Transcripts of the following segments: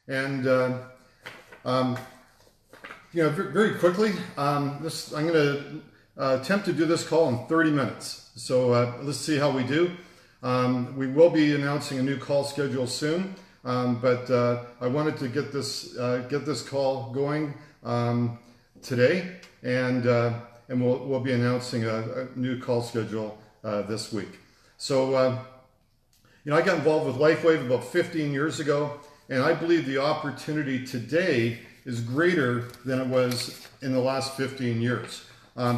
And very quickly, I'm going to attempt to do this call in 30 minutes. So let's see how we do. We will be announcing a new call schedule soon, but I wanted to get this call going today, and we'll be announcing a new call schedule this week. So I got involved with LifeWave about 15 years ago, and I believe the opportunity today is greater than it was in the last 15 years.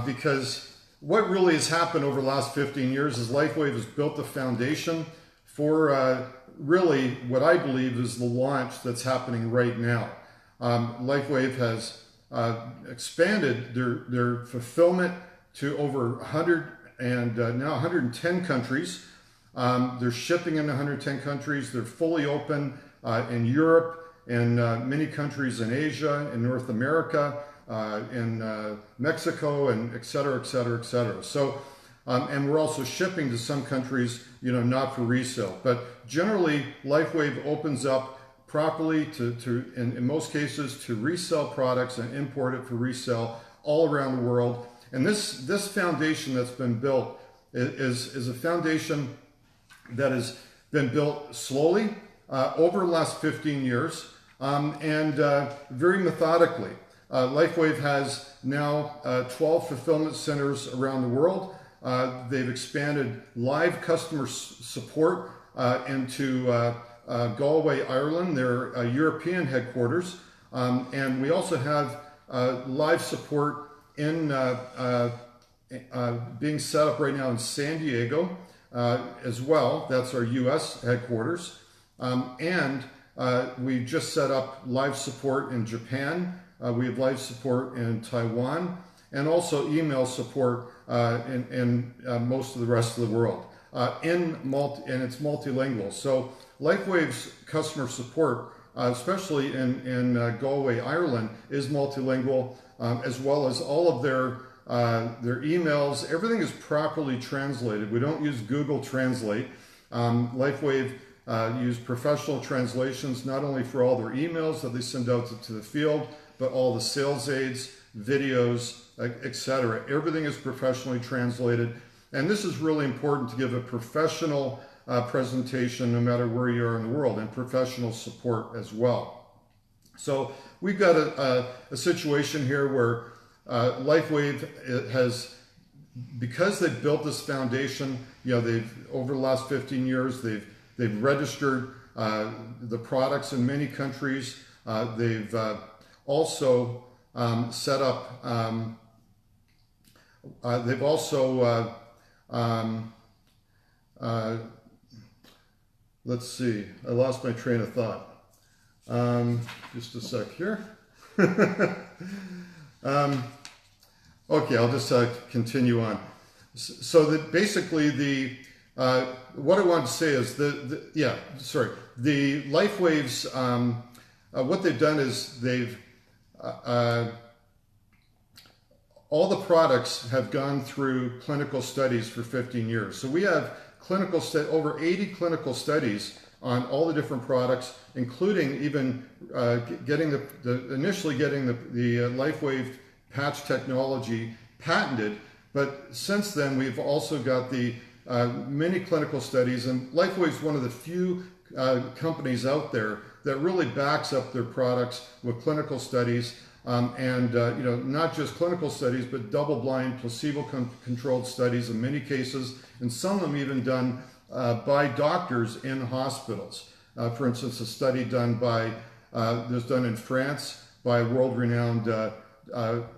Because what really has happened over the last 15 years is LifeWave has built the foundation for really what I believe is the launch that's happening right now. LifeWave has expanded their fulfillment to over 100 and now 110 countries. They're shipping in 110 countries. They're fully open in Europe, in many countries in Asia, in North America, in Mexico, and et cetera, et cetera, et cetera. So, and we're also shipping to some countries, not for resale. But generally, LifeWave opens up properly in most cases, to resell products and import it for resale all around the world. And this foundation that's been built is a foundation that has been built slowly over the last 15 years and very methodically. LifeWave has now 12 fulfillment centers around the world. They've expanded live customer support into Galway, Ireland, their European headquarters. And we also have live support in being set up right now in San Diego as well. That's our US headquarters. And we just set up live support in Japan. We have live support in Taiwan, and also email support in most of the rest of the world. And it's multilingual. So LifeWave's customer support, especially in Galway, Ireland, is multilingual, as well as all of their emails. Everything is properly translated. We don't use Google Translate. LifeWave use professional translations, not only for all their emails that they send out to the field, but all the sales aids, videos, etc. Everything is professionally translated. And this is really important to give a professional presentation no matter where you are in the world, and professional support as well. So we've got a situation here where LifeWave has, because they've built this foundation, they've, over the last 15 years, they've registered the products in many countries. They've also set up, they've also, let's see, I lost my train of thought. Just a sec here. Okay, I'll just continue on. So that basically what I wanted to say is the LifeWave's, what they've done is they've, all the products have gone through clinical studies for 15 years. So we have over 80 clinical studies on all the different products, including even initially getting the LifeWave patch technology patented. But since then, we've also got the many clinical studies, and LifeWave is one of the few companies out there that really backs up their products with clinical studies, and not just clinical studies, but double-blind, placebo-controlled studies in many cases, and some of them even done by doctors in hospitals. For instance, a study done in France by a world-renowned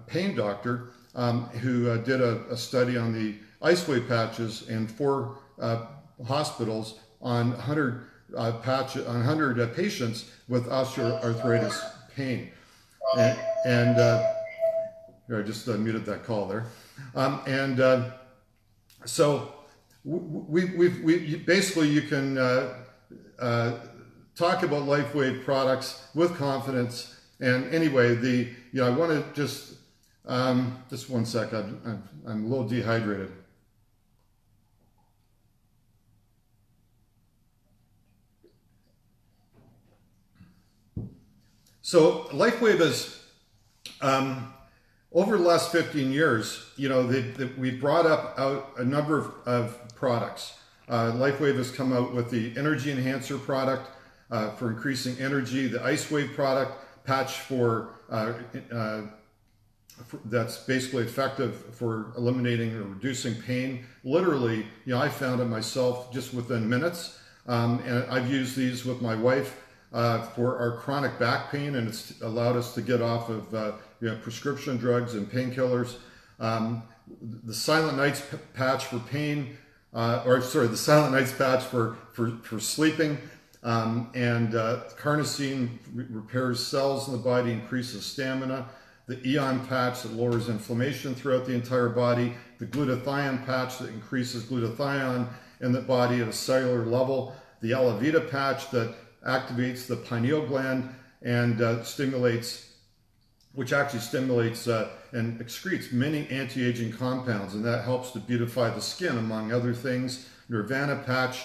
pain doctor who did a study on the IceWave patches in 4 hospitals on 100 patients with osteoarthritis pain. And here, I just muted that call there. So we basically, you can talk about LifeWave products with confidence. And anyway, I want to just one sec. I'm a little dehydrated. So LifeWave is, over the last 15 years, we brought out a number of products. LifeWave has come out with the Energy Enhancer product for increasing energy, the IceWave product, patch that's basically effective for eliminating or reducing pain. Literally, I found it myself just within minutes. And I've used these with my wife for our chronic back pain, and it's allowed us to get off of prescription drugs and painkillers. The Silent Nights patch for pain, the Silent Nights patch for sleeping, and carnosine repairs cells in the body, increases stamina. The Eon patch that lowers inflammation throughout the entire body. The glutathione patch that increases glutathione in the body at a cellular level. The Alavita patch that activates the pineal gland and stimulates and excretes many anti-aging compounds, and that helps to beautify the skin, among other things. Nirvana patch,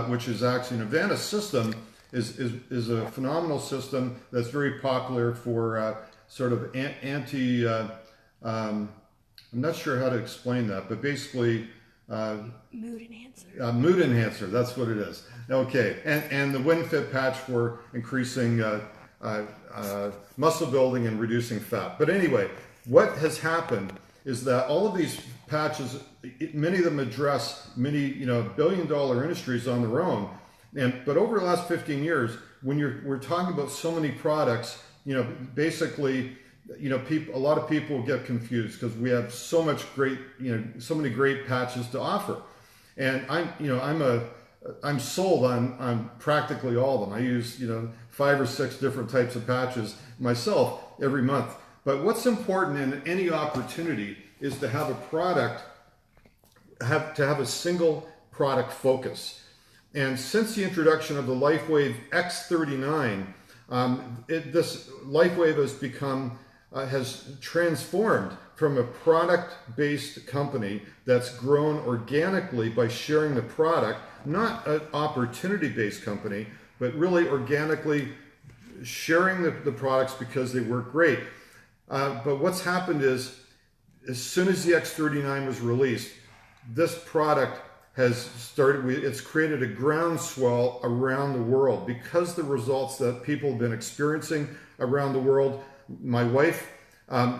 which is actually Nirvana system, is a phenomenal system that's very popular for sort of I'm not sure how to explain that, but basically mood enhancer. Mood enhancer, that's what it is. Okay, and the WinFit patch for increasing muscle building and reducing fat. But anyway, what has happened is that all of these patches, many of them address many billion-dollar industries on their own. But over the last 15 years, when we're talking about so many products, basically, a lot of people get confused because we have so many great patches to offer. And I'm sold on practically all of them. I use 5 or 6 different types of patches myself every month. But what's important in any opportunity is to have a product, to have a single product focus. And since the introduction of the LifeWave X39, this LifeWave has transformed from a product-based company that's grown organically by sharing the product, not an opportunity-based company, but really organically sharing the products because they work great. But what's happened is, as soon as the X39 was released, this product it's created a groundswell around the world because the results that people have been experiencing around the world. My wife,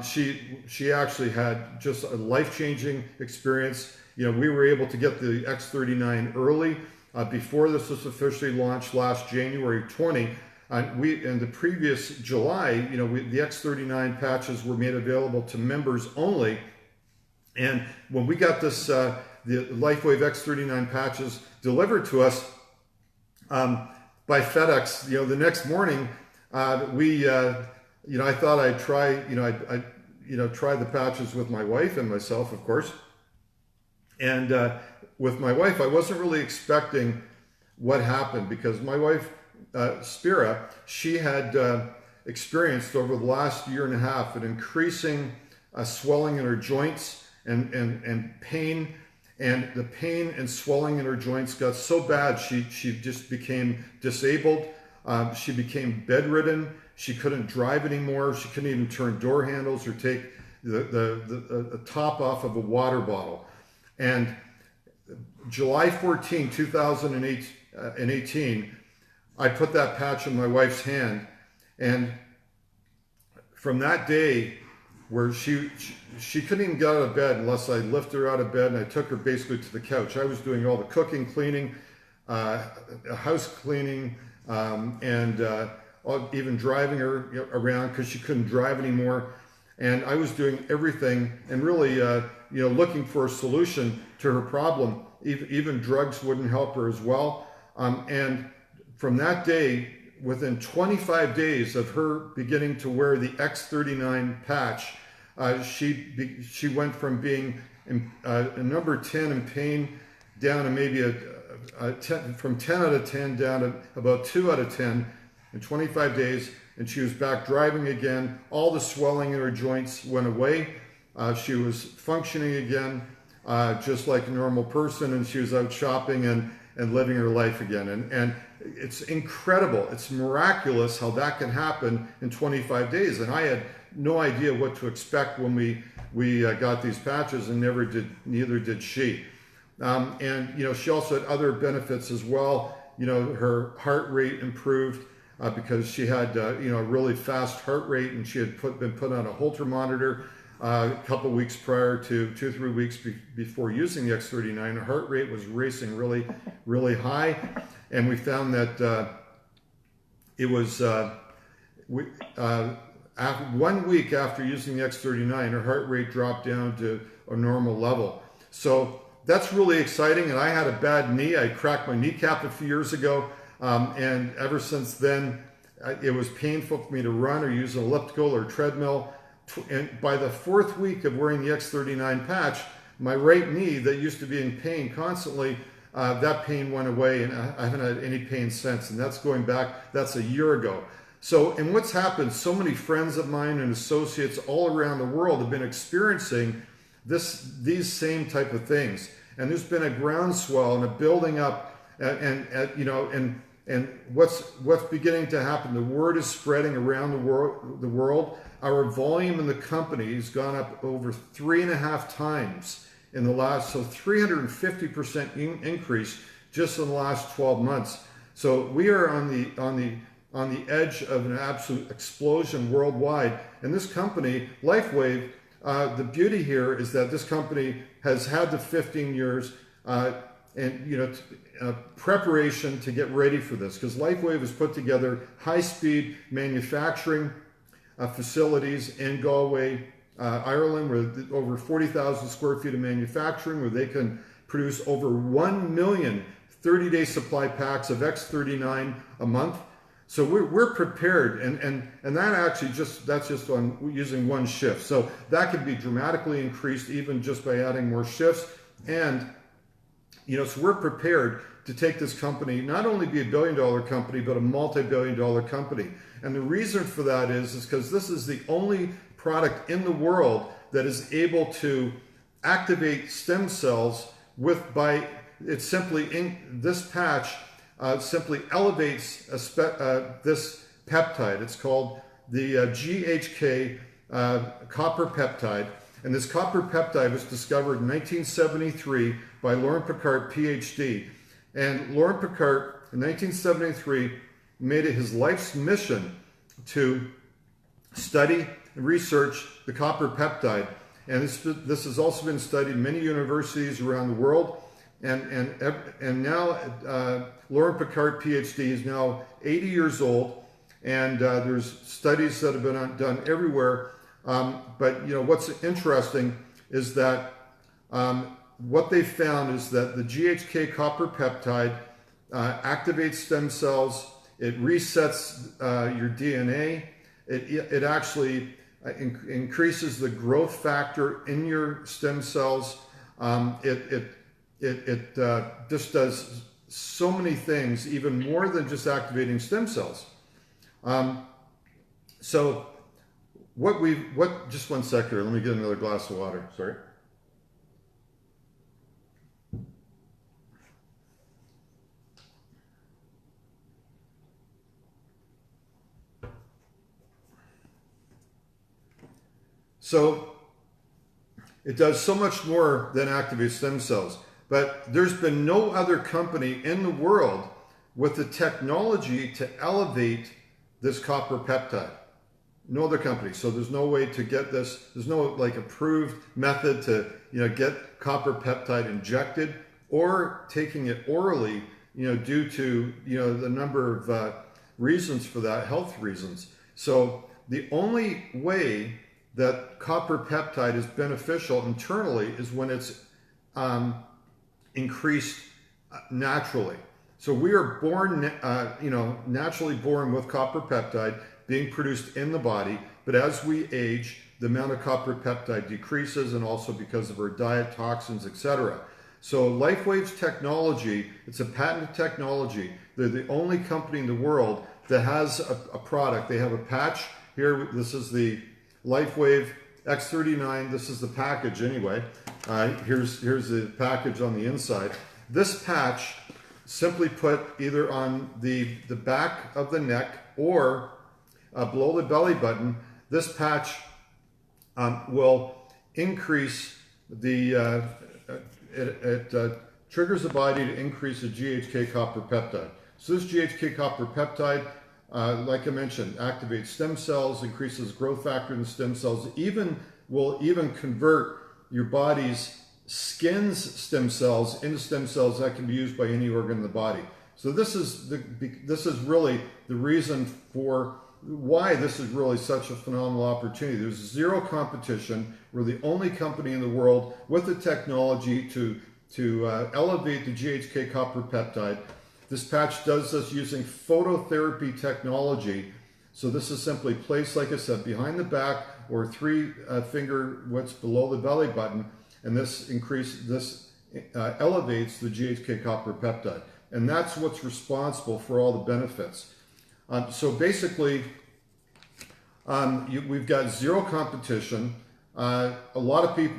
she actually had just a life-changing experience. We were able to get the X39 early before this was officially launched last January 20. In the previous July, the X39 patches were made available to members only. And when we got this, the LifeWave X39 patches delivered to us by FedEx, the next morning, I thought I'd try, try the patches with my wife and myself, of course. And with my wife, I wasn't really expecting what happened because my wife, Spira, she had experienced over the last year and a half an increasing swelling in her joints and pain. And the pain and swelling in her joints got so bad, she just became disabled. She became bedridden. She couldn't drive anymore. She couldn't even turn door handles or take the top off of a water bottle. And July 14, 2018, I put that patch on my wife's hand. And from that day, where she couldn't even get out of bed unless I lifted her out of bed and I took her basically to the couch. I was doing all the cooking, cleaning, house cleaning, and even driving her around because she couldn't drive anymore. And I was doing everything and really, looking for a solution to her problem. Even drugs wouldn't help her as well. And from that day, within 25 days of her beginning to wear the X39 patch, she went from being a number 10 in pain down to maybe from 10 out of 10 down to about 2 out of 10 in 25 days, and she was back driving again. All the swelling in her joints went away. She was functioning again, just like a normal person, and she was out shopping and and living her life again. And it's incredible. It's miraculous how that can happen in 25 days. And I had no idea what to expect when we got these patches, and neither did she. And she also had other benefits as well. Her heart rate improved because she had a really fast heart rate, and she had been put on a Holter monitor a couple weeks prior to 2 or 3 weeks before using the X39. Her heart rate was racing really, really high, and we found that it was 1 week after using the X39, her heart rate dropped down to a normal level. So that's really exciting. And I had a bad knee. I cracked my kneecap a few years ago, and ever since then, it was painful for me to run or use an elliptical or treadmill. And by the 4th week of wearing the X39 patch, my right knee that used to be in pain constantly, that pain went away, and I haven't had any pain since. And that's a year ago. So, and what's happened, so many friends of mine and associates all around the world have been experiencing these same type of things. And there's been a groundswell and a building up, and what's beginning to happen. The word is spreading around the world. Our volume in the company has gone up over 3.5 times in the last, so 350% increase just in the last 12 months. So we are on the edge of an absolute explosion worldwide. And this company, LifeWave, the beauty here is that this company has had the 15 years preparation to get ready for this, because LifeWave has put together high-speed manufacturing facilities in Galway, Ireland, with over 40,000 square feet of manufacturing, where they can produce over 1 million 30-day supply packs of X39 a month. So we're prepared, and that actually that's just on using one shift. So that could be dramatically increased even just by adding more shifts. And so we're prepared to take this company, not only be a billion-dollar company, but a multi-billion-dollar company. And the reason for that is because this is the only product in the world that is able to activate stem cells this patch simply elevates this peptide. It's called the GHK copper peptide. And this copper peptide was discovered in 1973 by Laurent Picard, PhD. And Laurent Picard, in 1973, made it his life's mission to study and research the copper peptide. And this has also been studied in many universities around the world. And now Laurent Picard, PhD, is now 80 years old, and there's studies that have been done everywhere. But what's interesting is that what they found is that the GHK copper peptide activates stem cells. It resets your DNA. It actually increases the growth factor in your stem cells. It just does so many things, even more than just activating stem cells. So just one sec here, let me get another glass of water, sorry. So it does so much more than activate stem cells. But there's been no other company in the world with the technology to elevate this copper peptide. No other company. So there's no way to get this. There's no approved method to get copper peptide injected or taking it orally. Due to the number of reasons for that, health reasons. So the only way that copper peptide is beneficial internally is when it's increased naturally. So we are born, naturally born with copper peptide being produced in the body, but as we age, the amount of copper peptide decreases, and also because of our diet, toxins, etc. So LifeWave's technology, it's a patented technology. They're the only company in the world that has a product. They have a patch here. This is the LifeWave X39. This is the package anyway. Here's the package on the inside. This patch simply put either on the back of the neck or below the belly button. This patch will increase the, it triggers the body to increase the GHK copper peptide. So this GHK copper peptide, like I mentioned, activates stem cells, increases growth factor in the stem cells, will even convert your body's skin's stem cells into stem cells that can be used by any organ in the body. So this is really the reason for why this is really such a phenomenal opportunity. There's zero competition. We're the only company in the world with the technology to elevate the GHK copper peptide. This patch does this using phototherapy technology. So this is simply placed, like I said, behind the back or 3 finger widths below the belly button, and this elevates the GHK copper peptide, and that's what's responsible for all the benefits. So basically, we've got zero competition. A lot of people,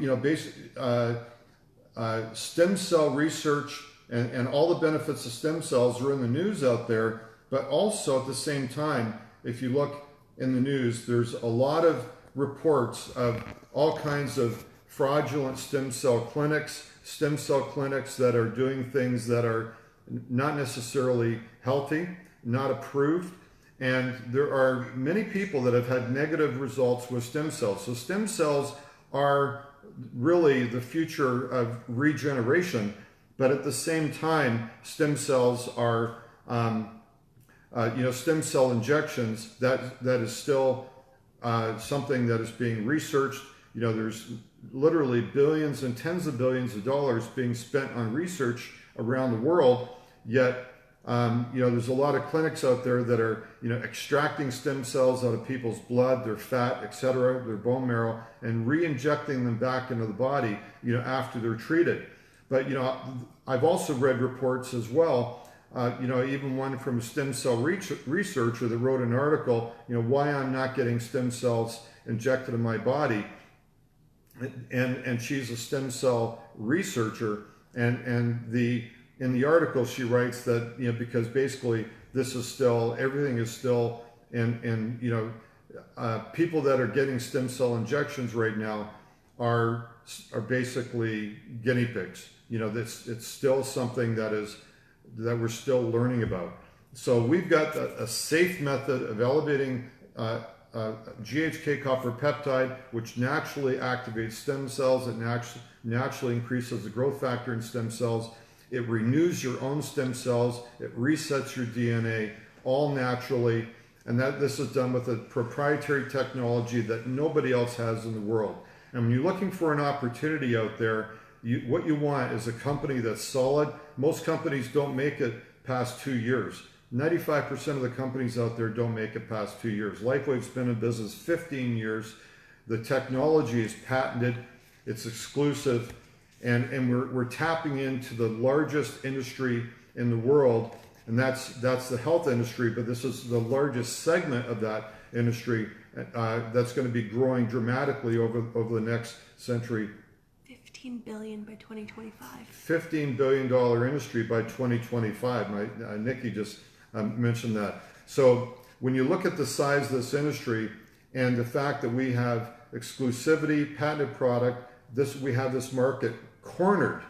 stem cell research and all the benefits of stem cells are in the news out there, but also at the same time, if you look in the news, there's a lot of reports of all kinds of fraudulent stem cell clinics that are doing things that are not necessarily healthy, not approved. And there are many people that have had negative results with stem cells. So stem cells are really the future of regeneration, but at the same time, stem cells are, stem cell injections, that is still something that is being researched. There's literally billions and tens of billions of dollars being spent on research around the world, yet there's a lot of clinics out there that are extracting stem cells out of people's blood, their fat, etc., their bone marrow, and re-injecting them back into the body after they're treated. But I've also read reports as well, even one from a stem cell researcher that wrote an article, why I'm not getting stem cells injected in my body. And she's a stem cell researcher, and in the article she writes that because basically this is still, everything is still in people that are getting stem cell injections right now are basically guinea pigs. It's still something that we're still learning about. So we've got a safe method of elevating GHK copper peptide, which naturally activates stem cells. It naturally increases the growth factor in stem cells. It renews your own stem cells. It resets your DNA, all naturally. And this is done with a proprietary technology that nobody else has in the world. And when you're looking for an opportunity out there, what you want is a company that's solid. Most companies don't make it past 2 years. 95% of the companies out there don't make it past 2 years. LifeWave's been in business 15 years. The technology is patented. It's exclusive. And we're tapping into the largest industry in the world, and that's the health industry, but this is the largest segment of that industry that's going to be growing dramatically over the next century. $15 billion by 2025. $15 billion industry by 2025. Nikki just mentioned that. So when you look at the size of this industry and the fact that we have exclusivity, patented product, we have this market cornered.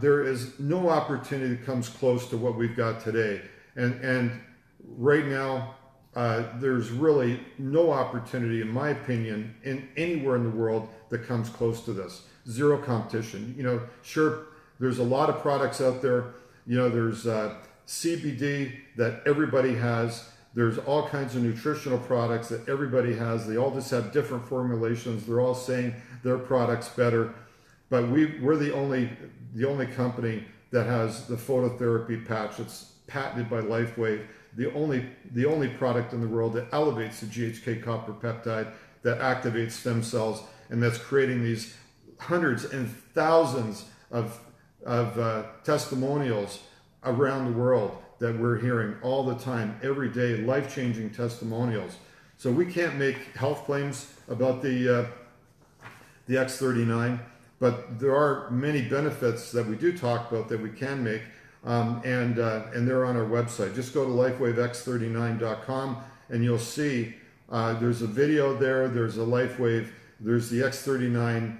There is no opportunity that comes close to what we've got today. And right now, there's really no opportunity, in my opinion, in anywhere in the world that comes close to this. Zero competition. Sure, there's a lot of products out there. There's CBD that everybody has. There's all kinds of nutritional products that everybody has. They all just have different formulations. They're all saying their product's better. But we're the only company that has the phototherapy patch. It's patented by LifeWave. The only product in the world that elevates the GHK copper peptide, that activates stem cells, and that's creating these hundreds and thousands of testimonials around the world that we're hearing all the time, every day, life-changing testimonials. So we can't make health claims about the X39, but there are many benefits that we do talk about that we can make. and they're on our website. Just go to lifewavex39.com and you'll see there's a video there. There's a LifeWave. There's the X39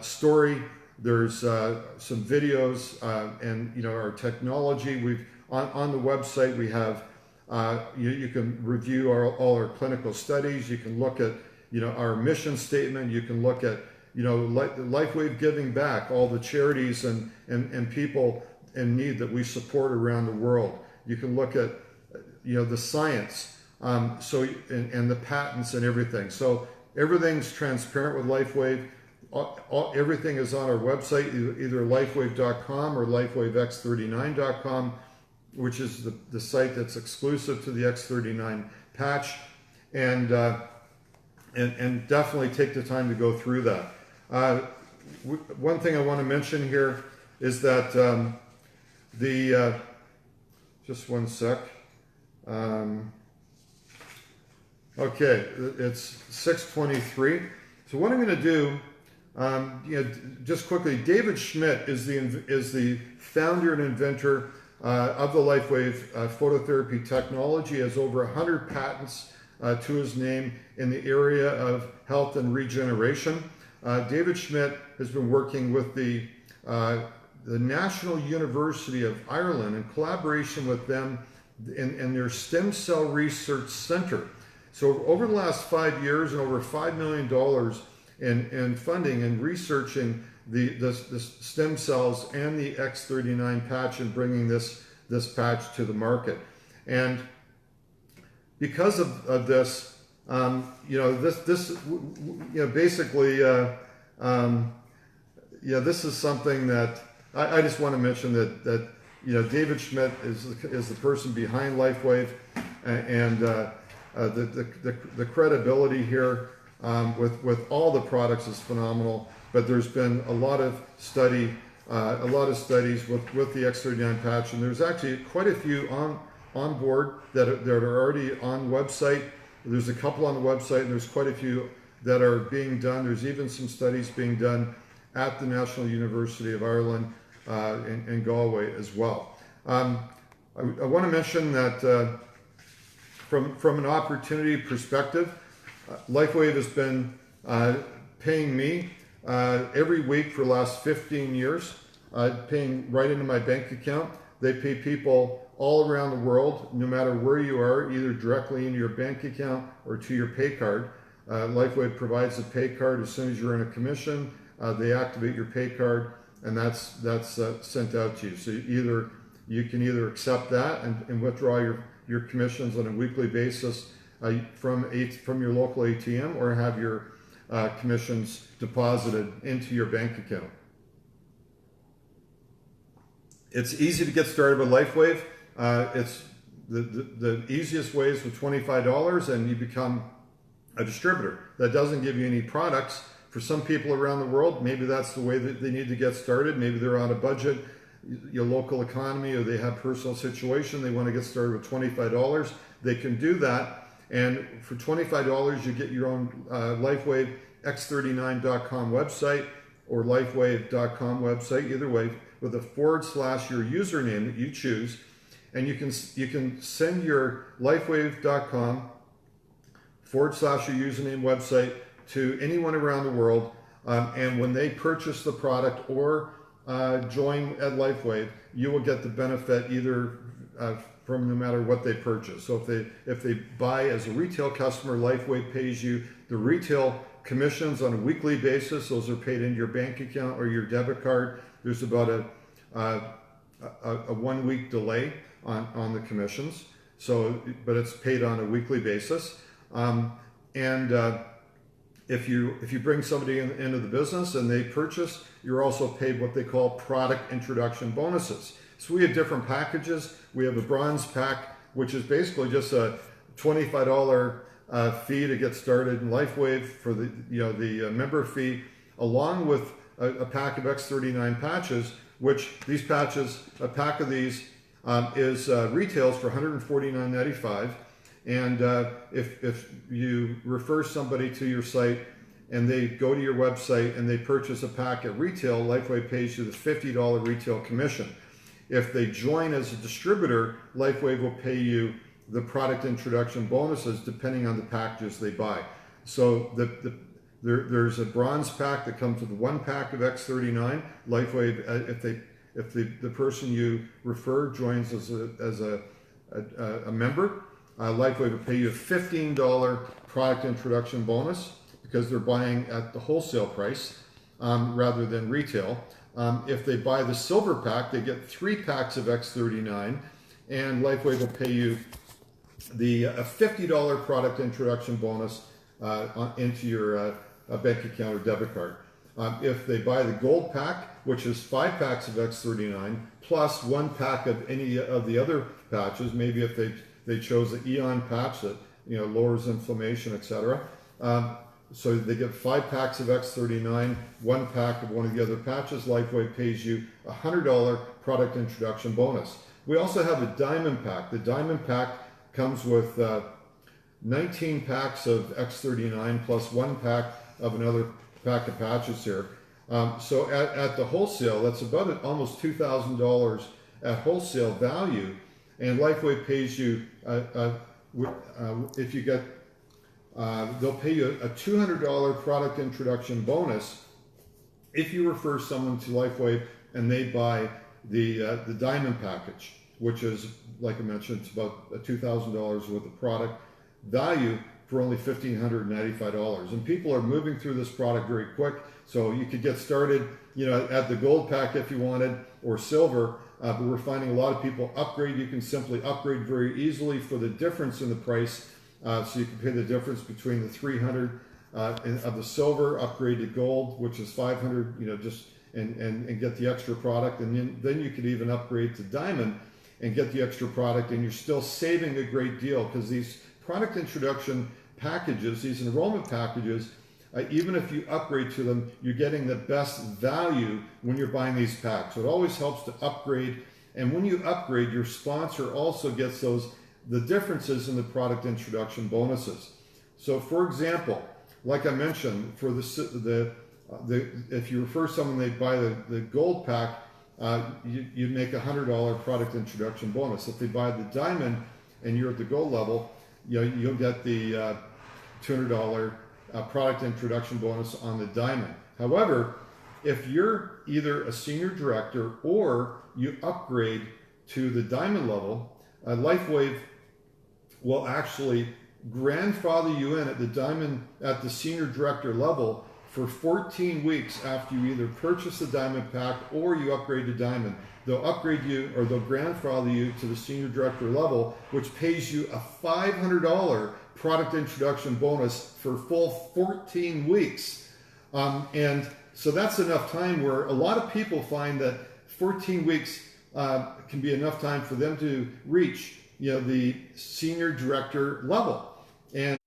story. There's some videos and our technology. We've on the website we have you can review all our clinical studies. You can look at our mission statement. You can look at LifeWave giving back, all the charities and people in need that we support around the world. You can look at the science and the patents and everything. So everything's transparent with LifeWave. Everything is on our website, either lifewave.com or lifewavex39.com, which is the site that's exclusive to the X39 patch, and definitely take the time to go through that. One thing I want to mention here is that just one sec. Okay, it's 6:23. So what I'm going to do, just quickly, David Schmidt is the founder and inventor of the LifeWave phototherapy technology. He has over 100 patents to his name in the area of health and regeneration. David Schmidt has been working with the National University of Ireland in collaboration with them in their Stem Cell Research Center. So over the last 5 years and over $5 million in funding and researching the stem cells and the X39 patch and bringing this patch to the market. And because of this, basically, this is something that I just want to mention that David Schmidt is the person behind LifeWave, and the credibility here with all the products is phenomenal. But there's been a lot of studies with the X39 patch, and there's actually quite a few on board that are already on website. There's a couple on the website, and there's quite a few that are being done. There's even some studies being done at the National University of Ireland in Galway as well. I want to mention that from an opportunity perspective, LifeWave has been paying me every week for the last 15 years, paying right into my bank account. They pay people all around the world, no matter where you are, either directly into your bank account or to your pay card. LifeWave provides a pay card as soon as you're in a commission. They activate your pay card, and that's sent out to you. So you can either accept that and withdraw your commissions on a weekly basis from your local ATM, or have your commissions deposited into your bank account. It's easy to get started with LifeWave. It's the easiest way is with $25, and you become a distributor. That doesn't give you any products. For some people around the world, maybe that's the way that they need to get started. Maybe they're on a budget, your local economy, or they have personal situation. They want to get started with $25. They can do that. And for $25, you get your own LifeWave X39.com website or LifeWave.com website, either way, with a / your username that you choose. And you can send your LifeWave.com / your username website to anyone around the world. And when they purchase the product or join at LifeWave, you will get the benefit either from no matter what they purchase. So if they buy as a retail customer, LifeWave pays you the retail commissions on a weekly basis. Those are paid into your bank account or your debit card. There's about a 1 week delay on the commissions. So, but it's paid on a weekly basis. If you bring somebody into the business and they purchase, you're also paid what they call product introduction bonuses. So we have different packages. We have a bronze pack, which is basically just a $25 fee to get started in LifeWave for the member fee, along with a pack of X39 patches, which these patches, a pack of these is retails for $149.95. And if you refer somebody to your site and they go to your website and they purchase a pack at retail, LifeWave pays you the $50 retail commission. If they join as a distributor, LifeWave will pay you the product introduction bonuses depending on the packages they buy. So there's a bronze pack that comes with one pack of X39. LifeWave, if the person you refer joins as a member, LifeWave will pay you a $15 product introduction bonus because they're buying at the wholesale price rather than retail. If they buy the silver pack, they get 3 packs of X39, and LifeWave will pay you a $50 product introduction bonus into your bank account or debit card. If they buy the gold pack, which is 5 packs of X39 plus 1 pack of any of the other patches, maybe if they chose the Eon patch that lowers inflammation, etc. So they get 5 packs of X39, 1 pack of one of the other patches. LifeWave pays you a $100 product introduction bonus. We also have a diamond pack. The diamond pack comes with 19 packs of X39 plus 1 pack of another pack of patches here. So at the wholesale, that's about almost $2,000 at wholesale value, and LifeWave pays you if you get they'll pay you a $200 product introduction bonus if you refer someone to LifeWave and they buy the diamond package, which is, like I mentioned, it's about $2,000 worth of product value for only $1,595. And people are moving through this product very quick, so you could get started at the gold pack if you wanted, or silver, but we're finding a lot of people upgrade. You can simply upgrade very easily for the difference in the price. So you can pay the difference between the $300 of the silver, upgrade to gold, which is $500, just and get the extra product, and then you could even upgrade to diamond and get the extra product, and you're still saving a great deal because these product introduction packages, these enrollment packages, even if you upgrade to them, you're getting the best value when you're buying these packs. So it always helps to upgrade, and when you upgrade, your sponsor also gets the differences in the product introduction bonuses. So for example, like I mentioned, for if you refer someone, they buy the gold pack, you make a $100 product introduction bonus. If they buy the diamond and you're at the gold level, you'll get the $200 product introduction bonus on the diamond. However, if you're either a senior director or you upgrade to the diamond level, LifeWave will actually grandfather you in at the senior director level for 14 weeks after you either purchase the diamond pack or you upgrade to diamond. They'll upgrade you, or they'll grandfather you to the senior director level, which pays you a $500 product introduction bonus for full 14 weeks. And so that's enough time where a lot of people find that 14 weeks can be enough time for them to reach the senior director level. And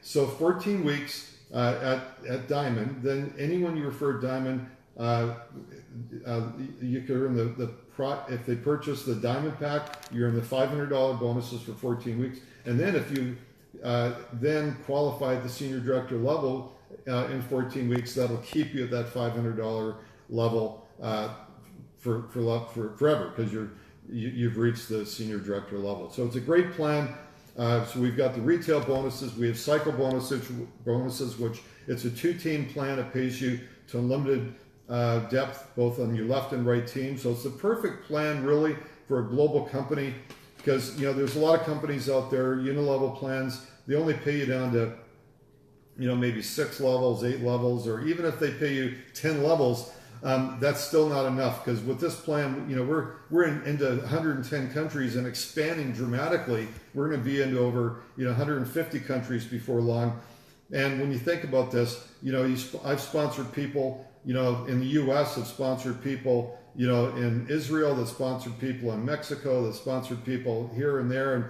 so 14 weeks at diamond, then anyone you refer diamond, you could earn if they purchase the diamond pack, you earn the $500 bonuses for 14 weeks. And then if you then qualify at the senior director level in 14 weeks, that'll keep you at that $500 level for forever, because you've reached the senior director level. So it's a great plan. So we've got the retail bonuses, we have cycle bonuses, which it's a 2-team plan. It pays you to unlimited depth, both on your left and right team. So it's the perfect plan really for a global company, because there's a lot of companies out there, unilevel plans, they only pay you down to maybe 6 levels, 8 levels, or even if they pay you 10 levels, that's still not enough, because with this plan, we're into 110 countries and expanding dramatically. We're going to be into over 150 countries before long. And when you think about this, I've sponsored people in the U.S. I've sponsored people in Israel, that sponsored people in Mexico, that sponsored people here and there, and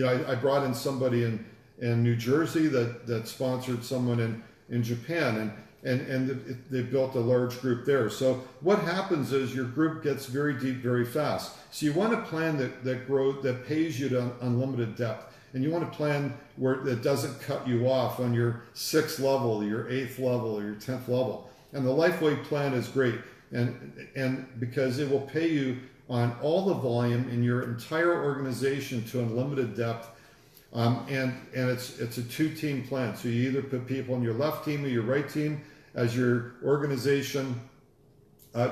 I brought in somebody in New Jersey that sponsored someone in Japan, and they built a large group there. So what happens is your group gets very deep very fast. So you want a plan that pays you to unlimited depth, and you want a plan that doesn't cut you off on your 6th level, your 8th level, or your 10th level. And the LifeWave plan is great. and because it will pay you on all the volume in your entire organization to unlimited depth. And it's a two-team plan. So you either put people on your left team or your right team. As your organization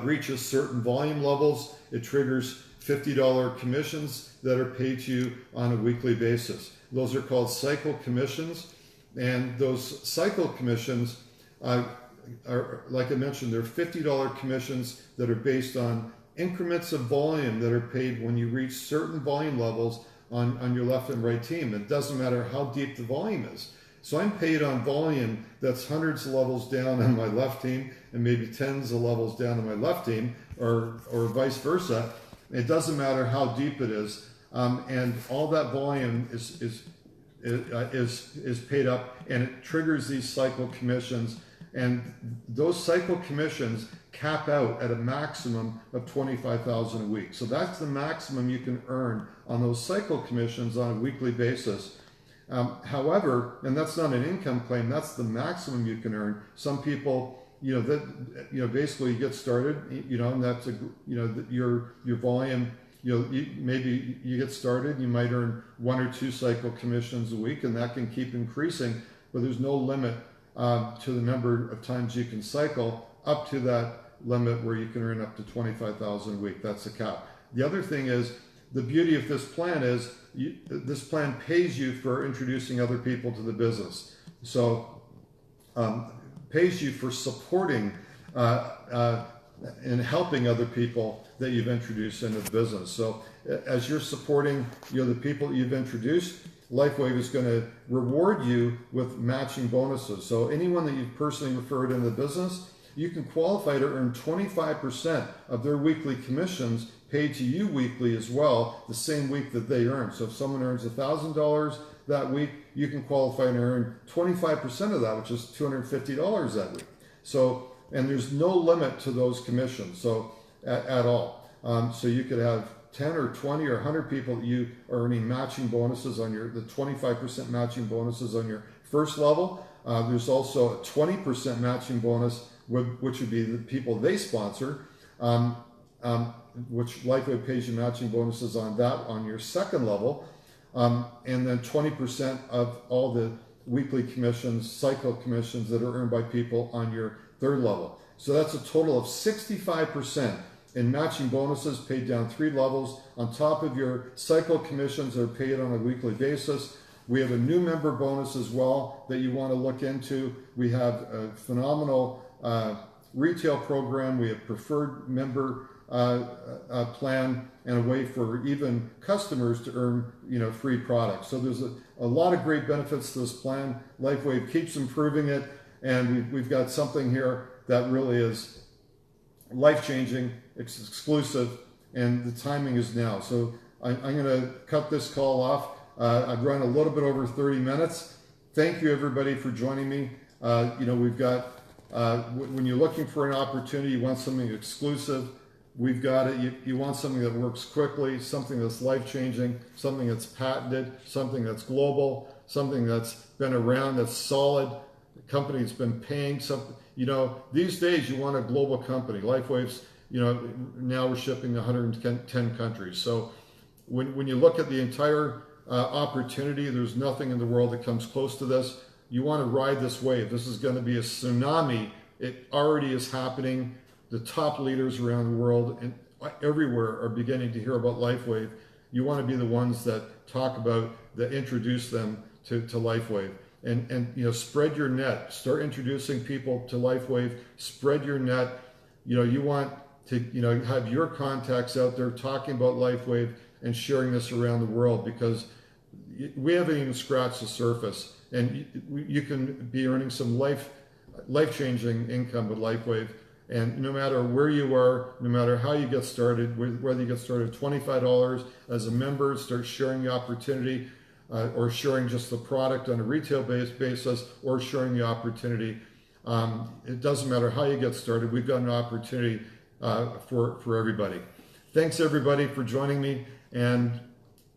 reaches certain volume levels, it triggers $50 commissions that are paid to you on a weekly basis. Those are called cycle commissions, and those cycle commissions are, like I mentioned, they're $50 commissions that are based on increments of volume that are paid when you reach certain volume levels on your left and right team. It doesn't matter how deep the volume is. So I'm paid on volume that's hundreds of levels down on my left team and maybe tens of levels down on my left team, or vice versa. It doesn't matter how deep it is, and all that volume is paid up, and it triggers these cycle commissions. And those cycle commissions cap out at a maximum of $25,000 a week. So that's the maximum you can earn on those cycle commissions on a weekly basis. However, and that's not an income claim, that's the maximum you can earn. Some people, basically you get started, and that's your volume, maybe you get started, you might earn 1 or 2 cycle commissions a week, and that can keep increasing, but there's no limit to the number of times you can cycle up to that limit where you can earn up to $25,000 a week. That's the cap. The other thing is, the beauty of this plan is this plan pays you for introducing other people to the business. So pays you for supporting and helping other people that you've introduced into the business. So as you're supporting the people that you've introduced, LifeWave is going to reward you with matching bonuses. So anyone that you've personally referred into the business, you can qualify to earn 25% of their weekly commissions paid to you weekly as well, the same week that they earn. So if someone earns $1,000 that week, you can qualify to earn 25% of that, which is $250 that week. So, and there's no limit to those commissions, so at all. So you could have 10 or 20 or 100 people that you are earning matching bonuses on the 25% matching bonuses on your first level. There's also a 20% matching bonus, which would be the people they sponsor, which LifeWave pays you matching bonuses on that on your second level, and then 20% of all the weekly commissions, cycle commissions that are earned by people on your third level. So that's a total of 65% in matching bonuses paid down 3 levels on top of your cycle commissions that are paid on a weekly basis. We have a new member bonus as well that you want to look into. We have a phenomenal retail program. We have preferred member plan and a way for even customers to earn free products. So there's a lot of great benefits to this plan. LifeWave keeps improving it, and we've got something here that really is life-changing. It's exclusive, and the timing is now. So I'm going to cut this call off. I've run a little bit over 30 minutes. Thank you, everybody, for joining me. We've got, when you're looking for an opportunity, you want something exclusive, we've got it. You want something that works quickly, something that's life-changing, something that's patented, something that's global, something that's been around, that's solid, the company's been paying something. These days you want a global company. LifeWave's, now we're shipping to 110 countries. So when you look at the entire opportunity, there's nothing in the world that comes close to this. You want to ride this wave. This is going to be a tsunami. It already is happening. The top leaders around the world and everywhere are beginning to hear about LifeWave. You want to be the ones that talk about, that introduce them to LifeWave. And spread your net. Start introducing people to LifeWave. Spread your net. You want to have your contacts out there talking about LifeWave and sharing this around the world, because we haven't even scratched the surface, and you can be earning some life-changing income with LifeWave. And no matter where you are, no matter how you get started, whether you get started $25 as a member, start sharing the opportunity, or sharing just the product on a retail basis, or sharing the opportunity. It doesn't matter how you get started. We've got an opportunity for everybody. Thanks, everybody, for joining me, and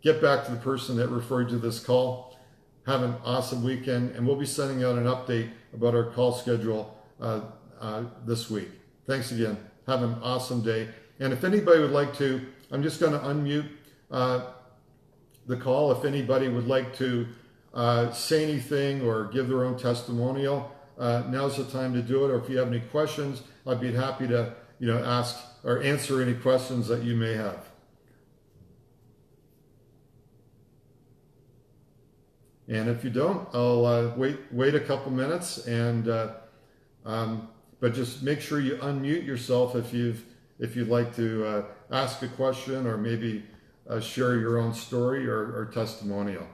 get back to the person that referred to this call. Have an awesome weekend, and we'll be sending out an update about our call schedule this week. Thanks again. have an awesome day. And if anybody would like to, I'm just going to unmute the call. If anybody would like to say anything or give their own testimonial, now's the time to do it. Or if you have any questions, I'd be happy to ask or answer any questions that you may have. And if you don't, I'll wait a couple minutes, and but just make sure you unmute yourself if you'd like to ask a question or maybe share your own story or testimonial.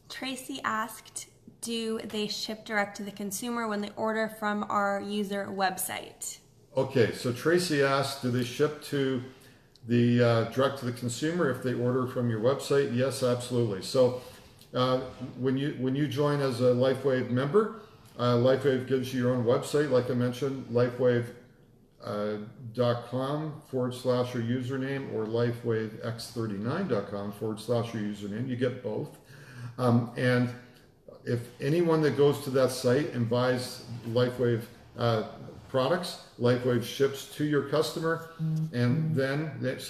Tracy asked, do they ship direct to the consumer when they order from our user website? Okay, so Tracy asked, do they ship to the direct to the consumer if they order from your website? Yes, absolutely. So when you join as a LifeWave member, LifeWave gives you your own website, like I mentioned, lifewave.com/your username or lifewavex39.com/your username. You get both. And if anyone that goes to that site and buys LifeWave products, LifeWave ships to your customer, and then